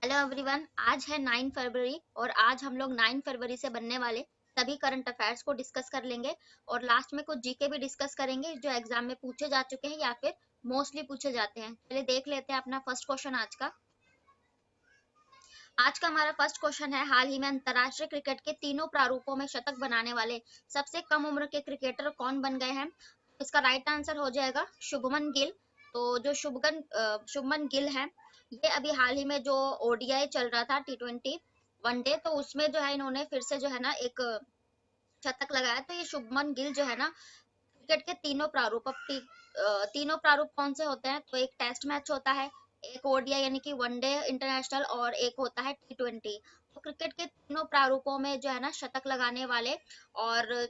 Hello everyone, आज है 9 फरवरी और आज हम लोग 9 फरवरी से बनने वाले सभी करंट अफेयर्स को डिस्कस कर लेंगे और लास्ट में कुछ जीके भी डिस्कस करेंगे जो एग्जाम में पूछे जा चुके हैं या फिर मोस्टली पूछे जाते हैं। चलिए देख लेते हैं अपना फर्स्ट क्वेश्चन आज का हमारा फर्स्ट क्वेश्चन है, हाल ही में अंतरराष्ट्रीय क्रिकेट के तीनों प्रारूपों में शतक बनाने वाले सबसे कम उम्र के क्रिकेटर कौन बन गए हैं? इसका राइट आंसर हो जाएगा शुभमन गिल। तो जो शुभमन गिल है, ये अभी हाल ही में जो ओडीआई चल रहा था, T20 वनडे, तो उसमें जो है इन्होंने फिर से जो है ना एक शतक लगाया। तो ये शुभमन गिल जो है ना क्रिकेट के तीनों प्रारूप कौन से होते हैं? तो एक टेस्ट मैच होता है, एक ओडीआई यानी कि वनडे इंटरनेशनल, और एक होता है T20। तो क्रिकेट के तीनों प्रारूपों में जो है ना शतक लगाने वाले और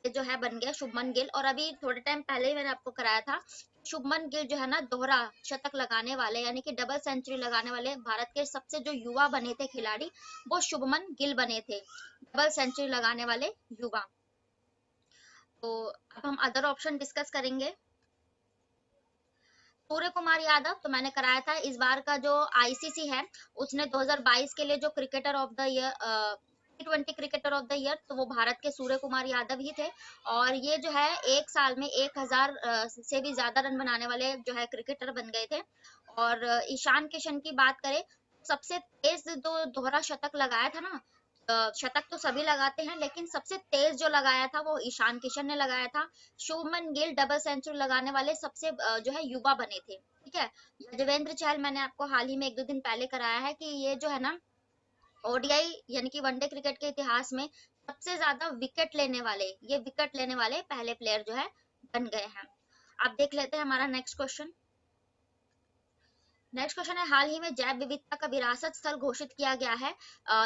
ये जो है बन गया शुभमन गिल। और अभी थोड़े टाइम पहले ही मैंने आपको कराया था, शुभमन गिल जो है ना दोहरा शतक लगाने वाले यानी कि डबल सेंचुरी लगाने वाले भारत के सबसे जो युवा बने थे खिलाड़ी, वो शुभमन गिल बने थे, डबल सेंचुरी लगाने वाले युवा। तो अब हम अदर ऑप्शन डिस्कस करेंगे। सूर्य कुमार यादव तो मैंने कराया था। इस बार का जो आईसीसी है, उसने 2022 के लिए जो cricketer of the year, T20 cricketer of the year, तो वो भारत के सूर्य कुमार यादव ही थे। और ये जो है एक साल में 1000 से भी ज्यादा रन बनाने वाले जो है क्रिकेटर बन गए थे। और ईशान किशन की बात करें, सबसे तेज जो दोहरा शतक लगाया था ना, शतक तो सभी लगाते हैं लेकिन सबसे तेज जो लगाया था वो ईशान किशन ने लगाया था। शुभमन गिल डबल सेंचुरी लगाने वाले सबसे जो है युवा बने थे। ठीक है। यजुवेंद्र चहल मैंने आपको हाल ही में एक दो दिन पहले कराया है कि ये जो है ना ओडीआई यानी कि वनडे क्रिकेट के इतिहास में सबसे ज्यादा विकेट लेने वाले पहले प्लेयर जो है बन गए हैं। अब देख लेते हैं हमारा नेक्स्ट क्वेश्चन है, हाल ही में जैव विविधता का विरासत स्थल घोषित किया गया है,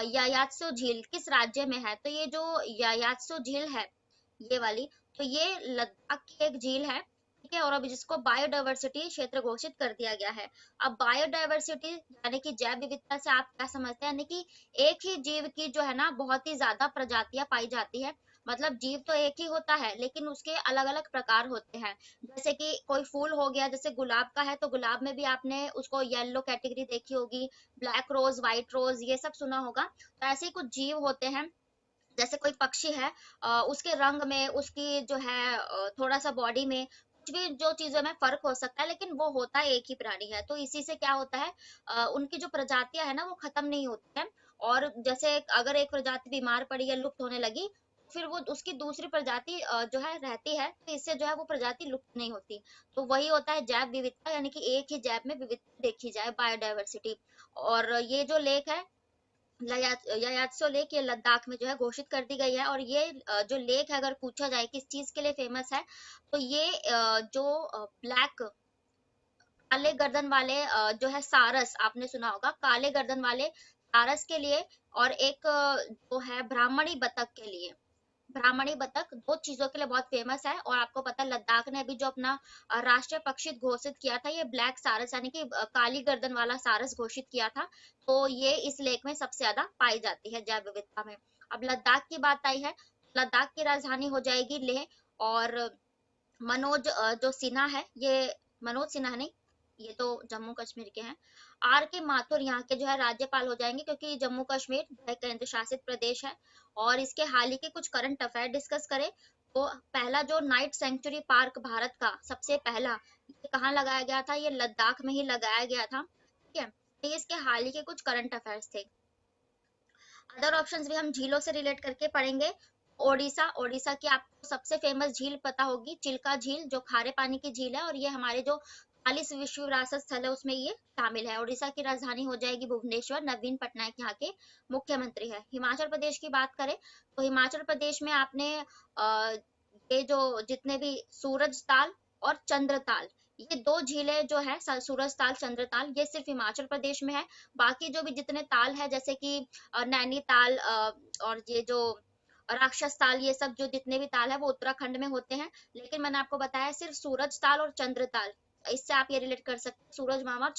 यायात्सो झील किस राज्य में है? तो ये जो यायात्सो झील है, ये वाली, तो ये लद्दाख की एक झील है। ठीक है। और अभी जिसको बायोडायवर्सिटी क्षेत्र घोषित कर दिया गया है। अब बायोडायवर्सिटी यानी कि जैव विविधता से आप क्या समझते हैं? यानी कि एक ही जीव की जो है ना बहुत ही ज्यादा प्रजातियां पाई जाती है। मतलब जीव तो एक ही होता है लेकिन उसके अलग अलग प्रकार होते हैं। जैसे कि कोई फूल हो गया, जैसे गुलाब का है तो गुलाब में भी आपने उसको येलो कैटेगरी देखी होगी, ब्लैक रोज, व्हाइट रोज, ये सब सुना होगा। तो ऐसे ही कुछ जीव होते हैं। जैसे कोई पक्षी है, उसके रंग में, उसकी जो है थोड़ा सा बॉडी में कुछ भी जो चीजों में फर्क हो सकता है लेकिन वो होता है एक ही प्राणी है। तो इसी से क्या होता है, उनकी जो प्रजातियां है ना वो खत्म नहीं होती है। और जैसे अगर एक प्रजाति बीमार पड़ी या लुप्त होने लगी, फिर वो उसकी दूसरी प्रजाति जो है रहती है, तो इससे जो है वो प्रजाति लुप्त नहीं होती। तो वही होता है जैव विविधता, यानी कि एक ही जैव में विविधता देखी जाए, बायोडायवर्सिटी। और ये जो लेक है, यायात्सो लेक, ये लद्दाख में जो है घोषित कर दी गई है। और ये जो लेक है, अगर पूछा जाए किस चीज के लिए फेमस है, तो ये जो ब्लैक काले गर्दन वाले जो है सारस, आपने सुना होगा काले गर्दन वाले सारस के लिए, और एक जो है ब्राह्मणी बतख के लिए। ब्राह्मणी बतख दो चीजों के लिए बहुत फेमस है। और आपको पता है लद्दाख ने अभी जो अपना राष्ट्रीय पक्षी घोषित किया था, ये ब्लैक सारस यानी कि काली गर्दन वाला सारस घोषित किया था। तो ये इस लेक में सबसे ज्यादा पाई जाती है जैव विविधता में। अब लद्दाख की बात आई है, लद्दाख की राजधानी हो जाएगी लेह। और मनोज जो सिन्हा है, ये मनोज सिन्हा नहीं, ये तो जम्मू कश्मीर के हैं। आर के माथुर यहाँ के जो है राज्यपाल हो जाएंगे, क्योंकि जम्मू कश्मीर जो है केंद्र शासित प्रदेश है। और इसके हाल ही के कुछ करंट अफेयर डिस्कस करें, तो पहला जो नाइट सेंचुरी पार्क भारत का सबसे पहला, ये कहाँ लगाया गया था? ये लद्दाख में ही लगाया गया था। ठीक है। तो ये इसके हाल ही के कुछ करंट अफेयर्स थे। अदर ऑप्शंस भी हम झीलों से रिलेट करके पढ़ेंगे। ओडिशा की आपको सबसे फेमस झील पता होगी, चिल्का झील, जो खारे पानी की झील है। और ये हमारे जो 40 विश्व विरासत स्थल है उसमें ये शामिल है। ओडिशा की राजधानी हो जाएगी भुवनेश्वर। नवीन पटनायक यहाँ के मुख्यमंत्री है। हिमाचल प्रदेश की बात करें, तो हिमाचल प्रदेश में आपने ये जो जितने भी सूरज ताल और चंद्रताल, ये दो झीलें जो है, सूरज ताल, चंद्रताल, ये सिर्फ हिमाचल प्रदेश में है। बाकी जो भी जितने ताल है, जैसे कि नैनीताल और ये जो राक्षस ताल, ये सब जो जितने भी ताल है वो उत्तराखंड में होते हैं। लेकिन मैंने आपको बताया सिर्फ सूरज ताल और चंद्र ताल, इससे आप ये रिलेट कर सकते हैं सूरज मामा और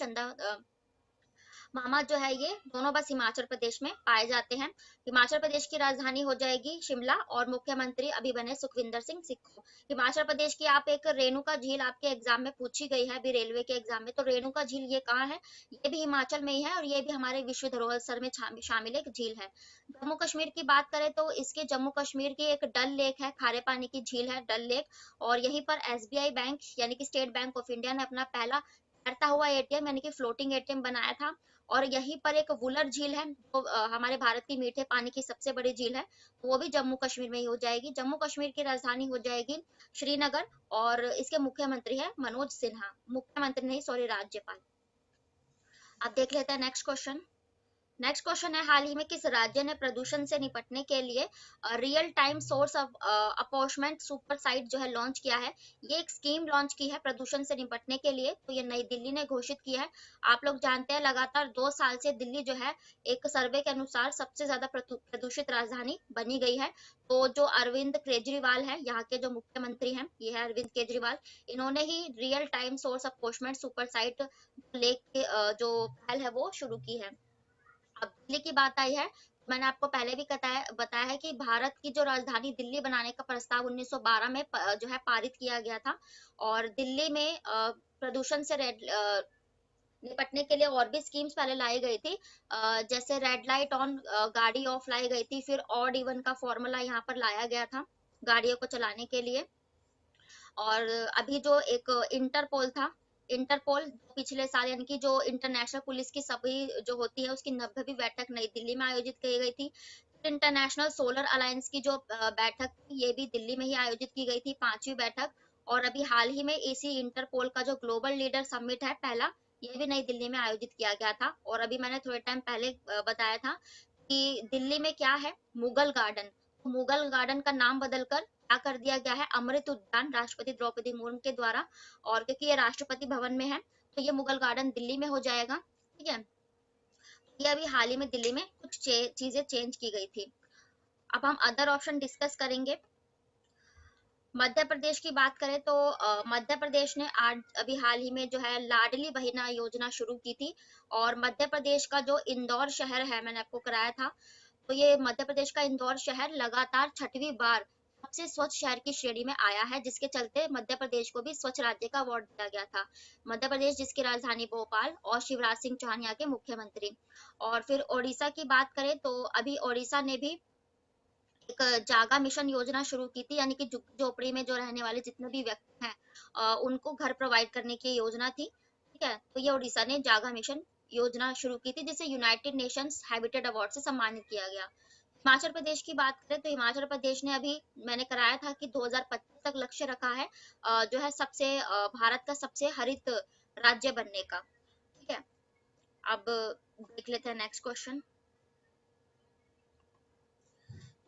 मामा जो है ये दोनों बस हिमाचल प्रदेश में पाए जाते हैं। हिमाचल प्रदेश की राजधानी हो जाएगी शिमला और मुख्यमंत्री अभी बने सुखविंदर सिंह सुक्खू। हिमाचल प्रदेश की आप एक रेणुका झील आपके एग्जाम में पूछी गई है अभी रेलवे के एग्जाम में, तो रेणुका झील ये कहाँ है? ये भी हिमाचल में ही है और ये भी हमारे विश्व धरोहर स्थल में शामिल एक झील है। जम्मू कश्मीर की बात करें तो इसके जम्मू कश्मीर की एक डल लेक है, खारे पानी की झील है डल लेक, और यहीं पर एसबीआई बैंक यानी कि स्टेट बैंक ऑफ इंडिया ने अपना पहला तैरता हुआ एटीएम यानी कि फ्लोटिंग एटीएम बनाया था। और यहीं पर एक वुलर झील है जो हमारे भारत की मीठे पानी की सबसे बड़ी झील है, तो वो भी जम्मू कश्मीर में ही हो जाएगी। जम्मू कश्मीर की राजधानी हो जाएगी श्रीनगर और इसके मुख्यमंत्री है मनोज सिन्हा, मुख्यमंत्री नहीं सॉरी राज्यपाल। अब देख लेते हैं नेक्स्ट क्वेश्चन। नेक्स्ट क्वेश्चन है, हाल ही में किस राज्य ने प्रदूषण से निपटने के लिए real time source of apportionment super site जो है लॉन्च किया है? ये एक स्कीम लॉन्च की है प्रदूषण से निपटने के लिए, तो ये नई दिल्ली ने घोषित किया है। आप लोग जानते हैं लगातार 2 साल से दिल्ली जो है एक सर्वे के अनुसार सबसे ज्यादा प्रदूषित राजधानी बनी गई है। तो जो अरविंद केजरीवाल है यहाँ के जो मुख्यमंत्री हैं, ये है अरविंद केजरीवाल, इन्होंने ही real time source apportionment super site लेक के जो पहल है वो शुरू की है। अब दिल्ली की बात आई है, मैंने आपको पहले भी बताया है कि भारत की जो राजधानी दिल्ली बनाने का प्रस्ताव 1912 में जो है पारित किया गया था। और दिल्ली में प्रदूषण से निपटने के लिए और भी स्कीम्स पहले लाई गई थी, जैसे रेड लाइट ऑन गाड़ी ऑफ लाई गई थी, फिर ऑड इवन का फॉर्मूला यहाँ पर लाया गया था गाड़ियों को चलाने के लिए। और अभी जो एक इंटरपोल था, इंटरपोल पिछले साल यानी कि जो इंटरनेशनल पुलिस की सभी जो होती है उसकी 90वीं बैठक नई दिल्ली में आयोजित की गई थी। इंटरनेशनल सोलर अलायंस की जो बैठक थी ये भी दिल्ली में ही आयोजित की गई थी, 5वीं बैठक। और अभी हाल ही में इसी इंटरपोल का जो ग्लोबल लीडर समिट है पहला, ये भी नई दिल्ली में आयोजित किया गया था। और अभी मैंने थोड़े टाइम पहले बताया था कि दिल्ली में क्या है, मुगल गार्डन, तो मुगल गार्डन का नाम बदलकर क्या कर दिया गया है, अमृत उद्यान, राष्ट्रपति द्रौपदी मुर्मू के द्वारा। और क्योंकि ये राष्ट्रपति भवन में है तो ये मुगल गार्डन दिल्ली में हो जाएगा। ठीक है, ये अभी हाल ही में दिल्ली में कुछ चीजें चेंज की गई थी। अब हम अदर ऑप्शन डिस्कस करेंगे। मध्य प्रदेश की बात करें तो मध्य प्रदेश ने आज अभी हाल ही में जो है लाडली बहना योजना शुरू की थी। और मध्य प्रदेश का जो इंदौर शहर है, मैंने आपको कराया था, तो ये मध्य प्रदेश का इंदौर शहर लगातार 6वीं बार सबसे स्वच्छ शहर की श्रेणी में आया है, जिसके चलते मध्य प्रदेश को भी स्वच्छ राज्य का अवार्ड दिया गया था। मध्य प्रदेश जिसकी राजधानी भोपाल और शिवराज सिंह चौहान यहाँ के मुख्यमंत्री। और फिर ओडिशा की बात करें तो अभी ओडिशा ने भी एक जागा मिशन योजना शुरू की थी, यानी कि झुग्गी झोपड़ी में जो रहने वाले जितने भी व्यक्ति हैं उनको घर प्रोवाइड करने की योजना थी। ठीक है, तो ये उड़ीसा ने जागा मिशन योजना शुरू की थी जिसे यूनाइटेड नेशंस हैबिटेट अवार्ड से सम्मानित किया गया। हिमाचल प्रदेश की बात करें तो हिमाचल प्रदेश ने अभी मैंने कराया था कि 2025 तक लक्ष्य रखा है जो है सबसे भारत का सबसे हरित राज्य बनने का। ठीक है, अब देख लेते हैं नेक्स्ट क्वेश्चन।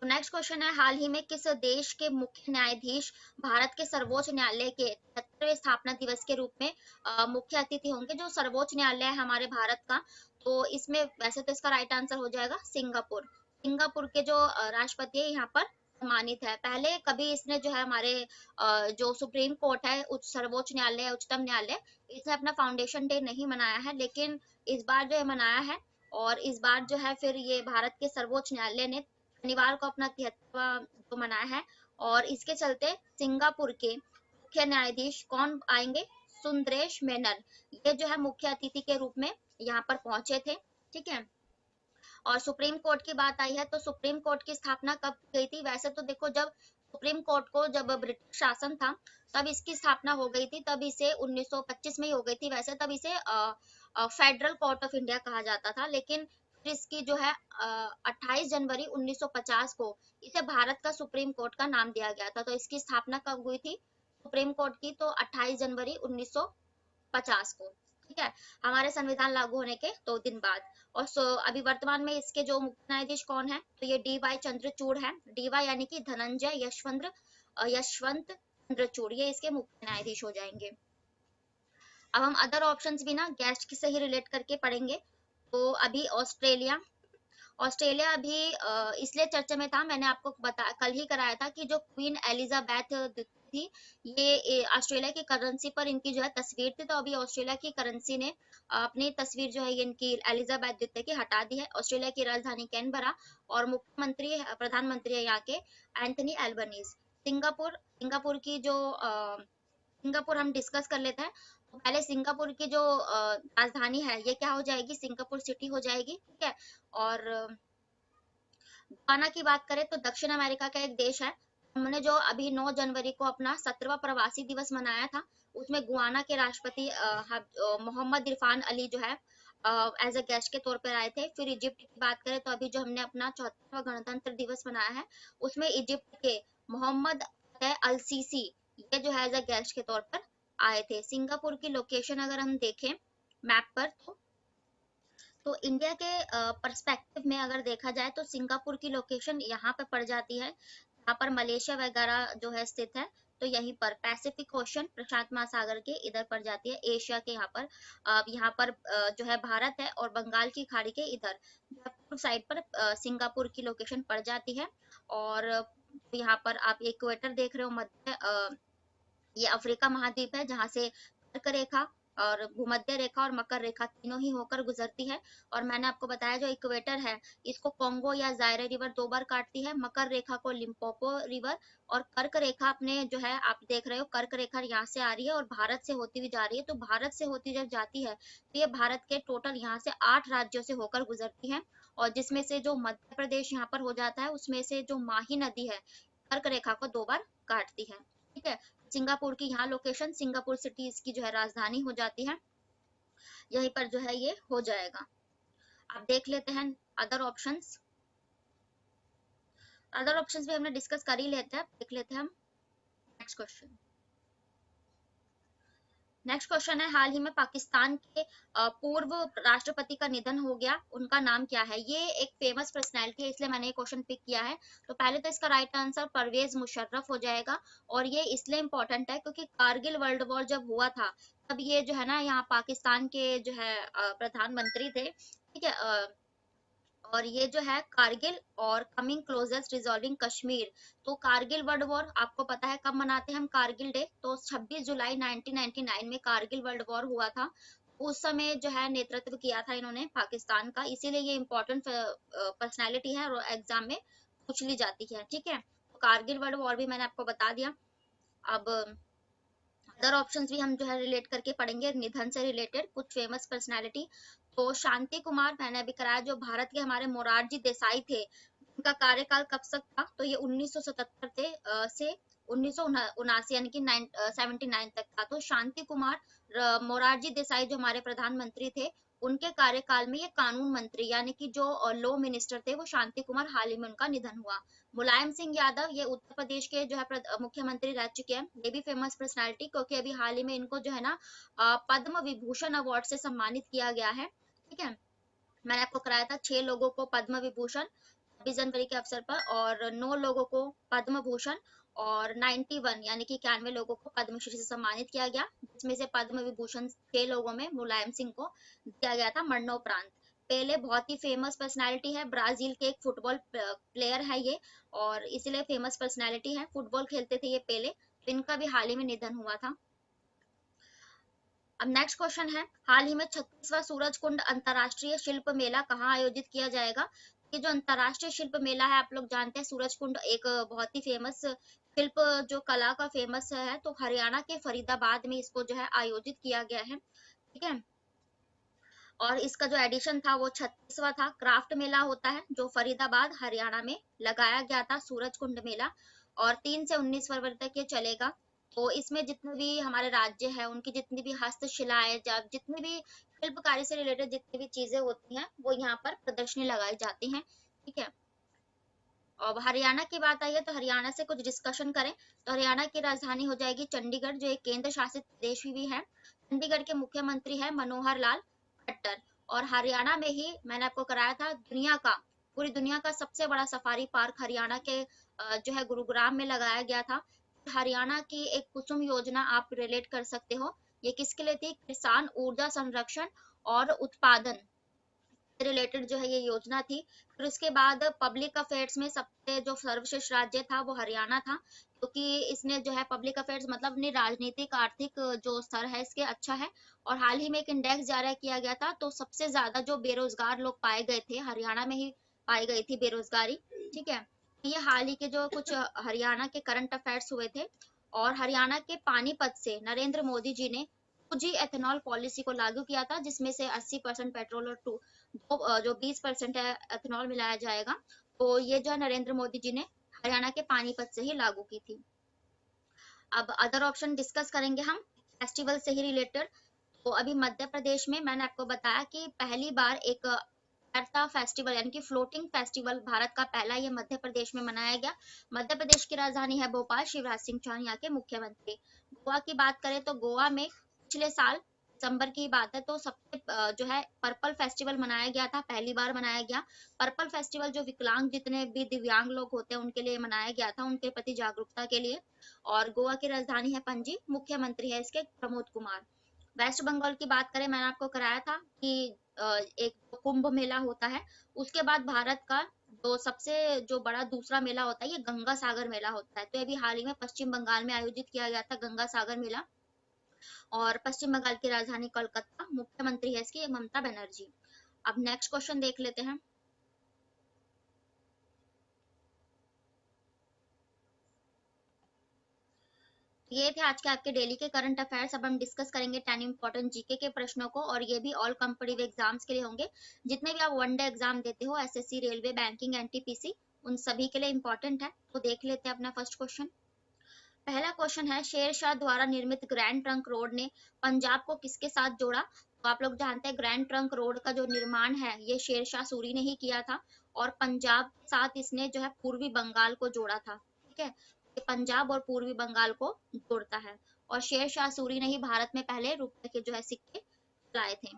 तो नेक्स्ट क्वेश्चन है, हाल ही में किस देश के मुख्य न्यायाधीश भारत के सर्वोच्च न्यायालय के 73वें स्थापना दिवस के रूप में मुख्य अतिथि होंगे? जो सर्वोच्च न्यायालय है हमारे भारत का, तो इसमें वैसे तो इसका राइट आंसर हो जाएगा सिंगापुर। सिंगापुर के जो राष्ट्रपति है यहाँ पर सम्मानित है। पहले कभी इसने जो है हमारे जो सुप्रीम कोर्ट है, उच्च सर्वोच्च न्यायालय, उच्चतम न्यायालय, इसने अपना फाउंडेशन डे नहीं मनाया है, लेकिन इस बार जो है मनाया है। और इस बार जो है फिर ये भारत के सर्वोच्च न्यायालय ने शनिवार को अपना 73वां जो मनाया है। और इसके चलते सिंगापुर के मुख्य न्यायाधीश कौन आएंगे? सुंदरेश मेनन, ये जो है मुख्य अतिथि के रूप में यहाँ पर पहुंचे थे। ठीक है, और सुप्रीम कोर्ट की बात आई है तो सुप्रीम कोर्ट की स्थापना कब की गई थी? वैसे तो देखो, जब सुप्रीम कोर्ट को जब ब्रिटिश शासन था तब इसकी स्थापना हो गई थी, तब इसे 1925 में ही हो गई थी। वैसे तब इसे फेडरल कोर्ट ऑफ इंडिया कहा जाता था, लेकिन फिर इसकी जो है 28 जनवरी 1950 को इसे भारत का सुप्रीम कोर्ट का नाम दिया गया था। तो इसकी स्थापना कब हुई थी सुप्रीम कोर्ट की? तो 28 जनवरी 1950 को। ठीक है, हमारे संविधान लागू होने के 2 दिन बाद। और अभी वर्तमान में इसके जो मुख्य न्यायाधीश कौन है? तो ये DY चंद्रचूड़ है। DY यानी कि धनंजय यशवंत चंद्रचूड़, ये इसके मुख्य न्यायाधीश हो जाएंगे। अब हम अदर ऑप्शंस भी ना गेस्ट से ही रिलेट करके पढ़ेंगे। तो अभी ऑस्ट्रेलिया, ऑस्ट्रेलिया अभी इसलिए चर्चा में था, मैंने आपको कल ही कराया था कि जो क्वीन एलिजाबेथ थी, ये ऑस्ट्रेलिया की करेंसी पर इनकी जो है तस्वीर थी, तो अभी ऑस्ट्रेलिया की करेंसी ने अपनी तस्वीर जो है ये इनकी एलिजाबेथ द्वितीय की हटा दी है। ऑस्ट्रेलिया की राजधानी कैनबरा और मुख्यमंत्री प्रधानमंत्री है यहाँ के एंथनी एल्बनीज। सिंगापुर सिंगापुर की जो सिंगापुर हम डिस्कस कर लेते हैं। तो पहले सिंगापुर की जो राजधानी है ये क्या हो जाएगी, सिंगापुर सिटी हो जाएगी, ठीक है। और गाना की बात करें तो दक्षिण अमेरिका का एक देश है। हमने जो अभी 9 जनवरी को अपना 17वां प्रवासी दिवस मनाया था, उसमें गुआना के राष्ट्रपति मोहम्मद इरफान अली जो है एज अ गेस्ट के तौर पर आए थे। फिर इजिप्ट की बात करें तो अभी जो हमने अपना 74वां गणतंत्र दिवस मनाया है, उसमें इजिप्ट के मोहम्मद अल सीसी ये जो है एज अ गेस्ट के तौर पर आए थे। सिंगापुर की लोकेशन अगर हम देखें मैप पर तो इंडिया के पर्सपेक्टिव में अगर देखा जाए तो सिंगापुर की लोकेशन यहाँ पे पड़ जाती है, यहाँ पर मलेशिया वगैरह जो है स्थित है। तो यहीं पर पैसिफिक ओशन प्रशांत महासागर के इधर पड़ जाती है, एशिया के यहाँ पर जो है भारत है, और बंगाल की खाड़ी के इधर पूर्व साइड पर सिंगापुर की लोकेशन पड़ जाती है। और यहाँ पर आप इक्वेटर देख रहे हो, मध्य ये अफ्रीका महाद्वीप है जहाँ से कर्क रेखा और भूमध्य रेखा और मकर रेखा तीनों ही होकर गुजरती है। और मैंने आपको बताया जो इक्वेटर है इसको कोंगो या जायरे रिवर 2 बार काटती है, मकर रेखा को लिम्पोपो रिवर, और कर्क रेखा अपने जो है आप देख रहे हो कर्क रेखा यहाँ से आ रही है और भारत से होती हुई जा रही है। तो भारत से होती जब जाती है तो ये भारत के टोटल यहाँ से 8 राज्यों से होकर गुजरती है, और जिसमें से जो मध्य प्रदेश यहाँ पर हो जाता है उसमें से जो माही नदी है कर्क रेखा को 2 बार काटती है, ठीक है। सिंगापुर की यहाँ लोकेशन सिंगापुर सिटी इसकी जो है राजधानी हो जाती है, यहीं पर जो है ये हो जाएगा। आप देख लेते हैं अदर ऑप्शंस। अदर ऑप्शंस भी हमने डिस्कस कर ही लेते हैं, देख लेते हैं हम नेक्स्ट क्वेश्चन। नेक्स्ट क्वेश्चन है, हाल ही में पाकिस्तान के पूर्व राष्ट्रपति का निधन हो गया, उनका नाम क्या है। ये एक फेमस पर्सनैलिटी है इसलिए मैंने ये क्वेश्चन पिक किया है। तो पहले तो इसका राइट आंसर परवेज मुशर्रफ हो जाएगा, और ये इसलिए इम्पोर्टेंट है क्योंकि कारगिल वर्ल्ड वॉर जब हुआ था तब ये जो है ना यहाँ पाकिस्तान के जो है प्रधानमंत्री थे, ठीक है। और ये जो है कारगिल और कमिंग क्लोजेस्ट रिजॉल्विंग कश्मीर, तो कारगिल वर्ल्ड वॉर आपको पता है कब मनाते हैं हम कारगिल डे, तो 26 जुलाई 1999 में कारगिल वर्ल्ड वॉर हुआ था। उस समय जो है नेतृत्व किया था इन्होंने पाकिस्तान का, इसीलिए ये इम्पोर्टेंट पर्सनैलिटी है और एग्जाम में पूछ ली जाती है, ठीक है। तो कारगिल वर्ल्ड वॉर भी मैंने आपको बता दिया। अब अदर ऑप्शंस भी हम जो है रिलेट करके पढ़ेंगे निधन से रिलेटेड कुछ फेमस पर्सनालिटी। तो शांति कुमार मैंने अभी कराया, जो भारत के हमारे मोरारजी देसाई थे, उनका कार्यकाल कब तक था, तो ये 1977 से 1979 यानी कि 79 तक था। तो शांति कुमार मोरारजी देसाई जो हमारे प्रधानमंत्री थे, उनके कार्यकाल में ये कानून मंत्री यानी कि जो लॉ मिनिस्टर थे वो शांति कुमार, हाल ही में उनका निधन हुआ। मुलायम सिंह यादव ये उत्तर प्रदेश के जो है मुख्यमंत्री रह चुके हैं, ये भी फेमस पर्सनालिटी क्योंकि अभी हाल ही में इनको जो है ना पद्म विभूषण अवार्ड से सम्मानित किया गया है, ठीक है। मैंने आपको कराया था 6 लोगों को पद्म विभूषण 26 जनवरी के अवसर पर, और 9 लोगों को पद्म भूषण, और 91 यानी कि 91 लोगों को पद्मश्री से सम्मानित किया गया, जिसमें से पद्म विभूषण 6 लोगों में मुलायम सिंह को दिया गया था मरणोपरांत। पेले बहुत ही फेमस पर्सनालिटी है, ब्राजील के एक फुटबॉल प्लेयर है ये, और इसलिए फेमस पर्सनालिटी है, फुटबॉल खेलते थे ये पेले, तो इनका भी हाल ही में निधन हुआ था। अब नेक्स्ट क्वेश्चन है, हाल ही में 36वां सूरज कुंड अंतरराष्ट्रीय शिल्प मेला कहाँ आयोजित किया जाएगा। ये जो अंतरराष्ट्रीय शिल्प मेला है आप लोग जानते हैं, सूरज कुंड एक बहुत ही फेमस शिल्प जो कला का फेमस है, तो हरियाणा के फरीदाबाद में इसको जो है आयोजित किया गया है, ठीक है। और इसका जो एडिशन था वो 36वां था। क्राफ्ट मेला होता है जो फरीदाबाद हरियाणा में लगाया गया था, सूरज कुंड मेला, और 3 से 19 फरवरी तक ये चलेगा। तो इसमें जितने भी हमारे राज्य है उनकी जितनी भी हस्तशिलाएं जितनी भी शिल्पकारी से रिलेटेड जितनी भी चीजें होती हैं वो यहाँ पर प्रदर्शनी लगाई जाती हैं, ठीक है। और हरियाणा की बात आई है तो हरियाणा से कुछ डिस्कशन करें तो हरियाणा की राजधानी हो जाएगी चंडीगढ़, जो एक केंद्र शासित प्रदेश भी है। चंडीगढ़ के मुख्यमंत्री है मनोहर लाल खट्टर, और हरियाणा में ही मैंने आपको कराया था पूरी दुनिया का सबसे बड़ा सफारी पार्क हरियाणा के जो है गुरुग्राम में लगाया गया था। हरियाणा की एक कुसुम योजना आप रिलेट कर सकते हो, ये किसके लिए थी, किसान ऊर्जा संरक्षण और उत्पादन रिलेटेड जो है ये योजना थी। फिर उसके बाद पब्लिक अफेयर्स में सबसे जो सर्वश्रेष्ठ राज्य था वो हरियाणा था, क्योंकि इसने जो है पब्लिक अफेयर्स मतलब अपनी राजनीतिक आर्थिक जो स्तर है इसके अच्छा है। और हाल ही में एक इंडेक्स जारी किया गया था, तो सबसे ज्यादा जो बेरोजगार लोग पाए गए थे हरियाणा में ही पाई गई थी बेरोजगारी। ठीक है, ये हाल ही के जो कुछ हरियाणा के करंट अफेयर्स हुए थे। और हरियाणा के पानीपत से नरेंद्र मोदी जी ने 2G एथेनॉल पॉलिसी को लागू किया था, जिसमें से 80% पेट्रोल और जो 20% है एथेनॉल मिलाया जाएगा। तो ये जो है नरेंद्र मोदी जी ने हरियाणा के पानीपत से ही लागू की थी। अब अदर ऑप्शन डिस्कस करेंगे हम फेस्टिवल से ही रिलेटेड। तो अभी मध्य प्रदेश में मैंने आपको बताया कि पहली बार एक तैरता फेस्टिवल यानी कि फ्लोटिंग फेस्टिवल भारत का पहला ये मध्य प्रदेश में मनाया गया। मध्य प्रदेश की राजधानी है भोपाल, शिवराज सिंह चौहान यहाँ के मुख्यमंत्री। गोवा की बात करें तो गोवा में पिछले साल दिसंबर की बात है, तो सबसे जो है पर्पल फेस्टिवल मनाया गया था, पहली बार मनाया गया। पर्पल फेस्टिवल जो विकलांग जितने भी दिव्यांग लोग होते हैं उनके लिए मनाया गया था, उनके प्रति जागरूकता के लिए। और गोवा की राजधानी है पणजी, मुख्यमंत्री है इसके प्रमोद कुमार। वेस्ट बंगाल की बात करें, मैंने आपको कराया था कि एक कुंभ मेला होता है, उसके बाद भारत का जो सबसे जो बड़ा दूसरा मेला होता है ये गंगा सागर मेला होता है। तो अभी हाल ही में पश्चिम बंगाल में आयोजित किया गया था गंगा सागर मेला। और पश्चिम बंगाल की राजधानी कोलकाता, मुख्यमंत्री है इसकी ममता बनर्जी। अब नेक्स्ट क्वेश्चन देख लेते हैं। ये थे आज के आपके डेली के करंट अफेयर्स। अब हम डिस्कस करेंगे 10 इंपॉर्टेंट जीके के प्रश्नों को, और ये भी ऑल कॉम्पिटिटिव एग्जाम्स के लिए होंगे। जितने भी आप वनडे एग्जाम देते हो, एसएससी, रेलवे, बैंकिंग, एनटीपीसी, उन सभी के लिए इंपॉर्टेंट है। तो देख लेते हैं अपना फर्स्ट क्वेश्चन। पहला क्वेश्चन है, शेर शाह द्वारा निर्मित ग्रैंड ट्रंक रोड ने पंजाब को किसके साथ जोड़ा? तो आप लोग जानते हैं ग्रैंड ट्रंक रोड का जो निर्माण है ये शेर शाह सूरी ने ही किया था। और पंजाब के साथ इसने जो है पूर्वी बंगाल को जोड़ा था। ठीक है, ये पंजाब और पूर्वी बंगाल को जोड़ता है। और शेर शाह सूरी ने ही भारत में पहले रुपए के जो है सिक्के लाए थे।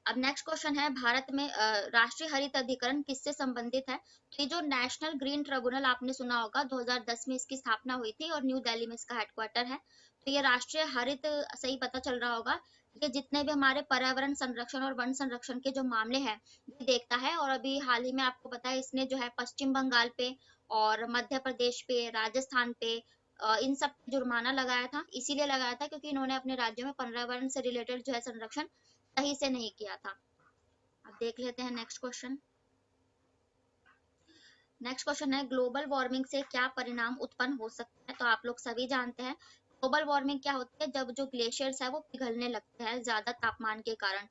अब नेक्स्ट क्वेश्चन है, भारत में राष्ट्रीय हरित अधिकरण किससे संबंधित है? तो ये जो नेशनल ग्रीन ट्रिब्यूनल आपने सुना होगा, 2010 में इसकी स्थापना हुई थी और न्यू दिल्ली में इसका हेडक्वार्टर है। तो ये राष्ट्रीय हरित, सही पता चल रहा होगा, ये जितने भी हमारे पर्यावरण संरक्षण और वन संरक्षण के जो मामले हैं ये देखता है। और अभी हाल ही में आपको पता है इसने जो है पश्चिम बंगाल पे और मध्य प्रदेश पे, राजस्थान पे इन सब पे जुर्माना लगाया था। इसीलिए लगाया था क्योंकि इन्होंने अपने राज्य में पर्यावरण से रिलेटेड जो है संरक्षण सही से नहीं किया था। अब देख लेते हैं नेक्स्ट क्वेश्चन। नेक्स्ट क्वेश्चन है, ग्लोबल वार्मिंग से क्या परिणाम उत्पन्न हो सकता है? तो आप लोग सभी जानते हैं ग्लोबल वार्मिंग क्या होती है, जब जो ग्लेशियर्स है वो पिघलने लगते हैं ज्यादा तापमान के कारण।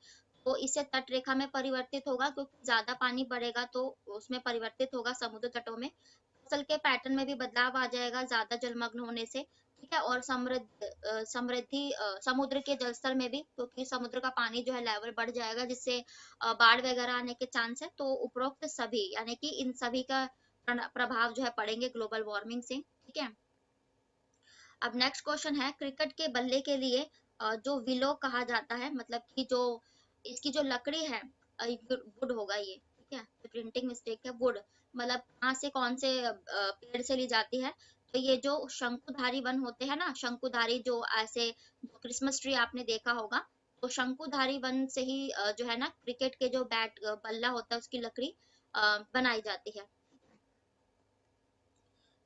तो इससे तट रेखा में परिवर्तित होगा, क्योंकि ज्यादा पानी बढ़ेगा तो उसमें परिवर्तित होगा समुद्र तटों में। फसल के पैटर्न में भी बदलाव आ जाएगा ज्यादा जलमग्न होने से। ठीक है, और समृद्धि समुद्र के जलस्तर में भी, क्योंकि समुद्र का पानी जो है लेवल बढ़ जाएगा, जिससे बाढ़ वगैरह आने के चांस है। तो उपरोक्त सभी यानी कि इन सभी का प्रभाव जो है पड़ेंगे ग्लोबल वार्मिंग से। ठीक है, अब नेक्स्ट क्वेश्चन है, क्रिकेट के बल्ले के लिए जो विलो कहा जाता है, मतलब कि जो इसकी जो लकड़ी है, वुड होगा ये। ठीक है, प्रिंटिंग मिस्टेक है, वुड मतलब कहाँ से कौन से पेड़ से ली जाती है? तो ये जो शंकुधारी वन होते हैं ना, शंकुधारी जो ऐसे क्रिसमस ट्री आपने देखा होगा, तो शंकुधारी वन से ही जो है ना क्रिकेट के जो बैट बल्ला होता है उसकी लकड़ी बनाई जाती है।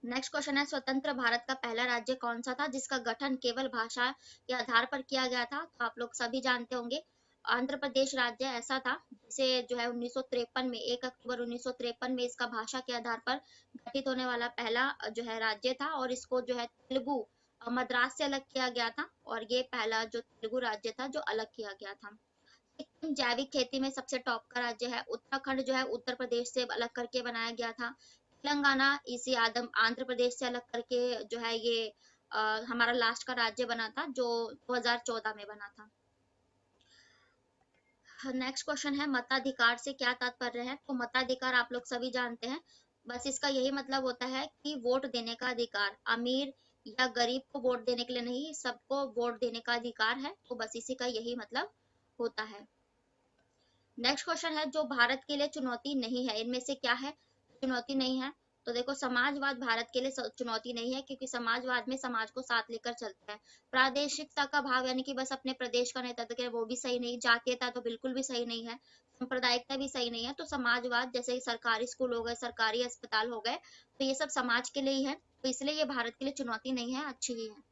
नेक्स्ट क्वेश्चन है, स्वतंत्र भारत का पहला राज्य कौन सा था जिसका गठन केवल भाषा के आधार पर किया गया था? तो आप लोग सभी जानते होंगे आंध्र प्रदेश राज्य ऐसा था जिसे जो है 1953 में, 1 अक्टूबर 1953 में इसका भाषा के आधार पर गठित होने वाला पहला जो है राज्य था। और इसको जो है तेलुगु मद्रास से अलग किया गया था, और ये पहला जो तेलुगु राज्य था जो अलग किया गया था। सिक्किम जैविक खेती में सबसे टॉप का राज्य है। उत्तराखंड जो है उत्तर प्रदेश से अलग करके बनाया गया था। तेलंगाना इसी आदम आंध्र प्रदेश से अलग करके जो है ये हमारा लास्ट का राज्य बना था, जो 2014 में बना था। नेक्स्ट क्वेश्चन है, मताधिकार से क्या तात्पर्य है? तो मताधिकार आप लोग सभी जानते हैं, बस इसका यही मतलब होता है कि वोट देने का अधिकार। अमीर या गरीब को वोट देने के लिए नहीं, सबको वोट देने का अधिकार है। तो बस इसी का यही मतलब होता है। नेक्स्ट क्वेश्चन है, जो भारत के लिए चुनौती नहीं है, इनमें से क्या है चुनौती नहीं है? तो देखो समाजवाद भारत के लिए चुनौती नहीं है, क्योंकि समाजवाद में समाज को साथ लेकर चलता है। प्रादेशिकता का भाव यानी कि बस अपने प्रदेश का नेतृत्व करे, वो भी सही नहीं। जातीयता तो बिल्कुल भी सही नहीं है। सांप्रदायिकता भी सही नहीं है। तो समाजवाद जैसे सरकारी स्कूल हो गए, सरकारी अस्पताल हो गए, तो ये सब समाज के लिए ही है, तो इसलिए ये भारत के लिए चुनौती नहीं है, अच्छी ही है।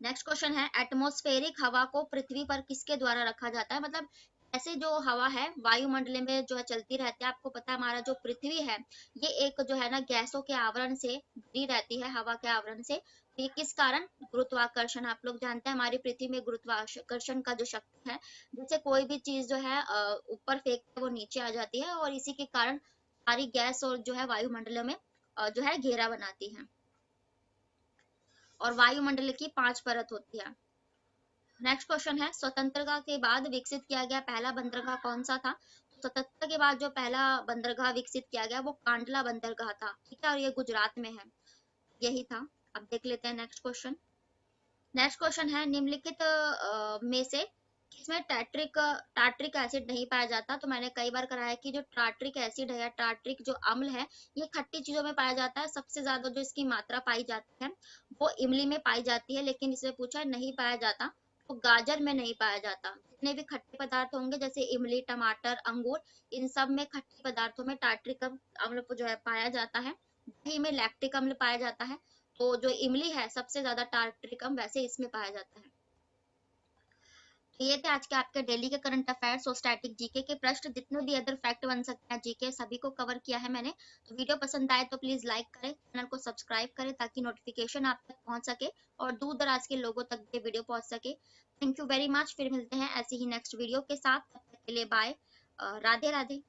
नेक्स्ट क्वेश्चन है, एटमॉस्फेरिक हवा को पृथ्वी पर किसके द्वारा रखा जाता है? मतलब ऐसे जो हवा है वायुमंडल में जो है चलती रहती है। आपको पता है हमारा जो पृथ्वी है ये एक जो है ना गैसों के आवरण से घिरी रहती है, हवा के आवरण से। तो ये किस कारण? गुरुत्वाकर्षण। आप लोग जानते हैं हमारी पृथ्वी में गुरुत्वाकर्षण का जो शक्ति है, जैसे कोई भी चीज जो है ऊपर फेंकते वो नीचे आ जाती है, और इसी के कारण सारी गैस और जो है वायुमंडल में जो है घेरा बनाती है। और वायुमंडल की 5 परत होती है। नेक्स्ट क्वेश्चन है, स्वतंत्रता के बाद विकसित किया गया पहला बंदरगाह कौन सा था? तो स्वतंत्रता के बाद जो पहला बंदरगाह विकसित किया गया वो कांडला बंदरगाह था, ठीक है, और ये गुजरात में है। यही था। अब देख लेते हैं नेक्स्ट क्वेश्चन। नेक्स्ट क्वेश्चन है, निम्नलिखित में से किसमें टार्ट्रिक एसिड नहीं पाया जाता? तो मैंने कई बार करा है कि जो टार्ट्रिक एसिड है या टार्ट्रिक जो अम्ल है, ये खट्टी चीजों में पाया जाता है। सबसे ज्यादा जो इसकी मात्रा पाई जाती है वो इमली में पाई जाती है, लेकिन इसे पूछा है नहीं पाया जाता, तो गाजर में नहीं पाया जाता। जितने भी खट्टे पदार्थ होंगे जैसे इमली, टमाटर, अंगूर, इन सब में खट्टे पदार्थों में टार्ट्रिक अम्ल जो है पाया जाता है। दही में लैक्टिक अम्ल पाया जाता है। तो जो इमली है सबसे ज्यादा टार्ट्रिक अम्ल वैसे इसमें पाया जाता है। तो ये थे आज के आपके डेली के करंट अफेयर्स और स्टैटिक जीके के प्रश्न। जितने भी अदर फैक्ट बन सकते हैं जीके सभी को कवर किया है मैंने। तो वीडियो पसंद आए तो प्लीज लाइक करें, चैनल को सब्सक्राइब करें ताकि नोटिफिकेशन आप तक पहुंच सके और दूर दराज के लोगों तक ये वीडियो पहुंच सके। Thank you very much. फिर मिलते हैं ऐसे ही नेक्स्ट वीडियो के साथ, तब तक के लिए बाय। राधे राधे।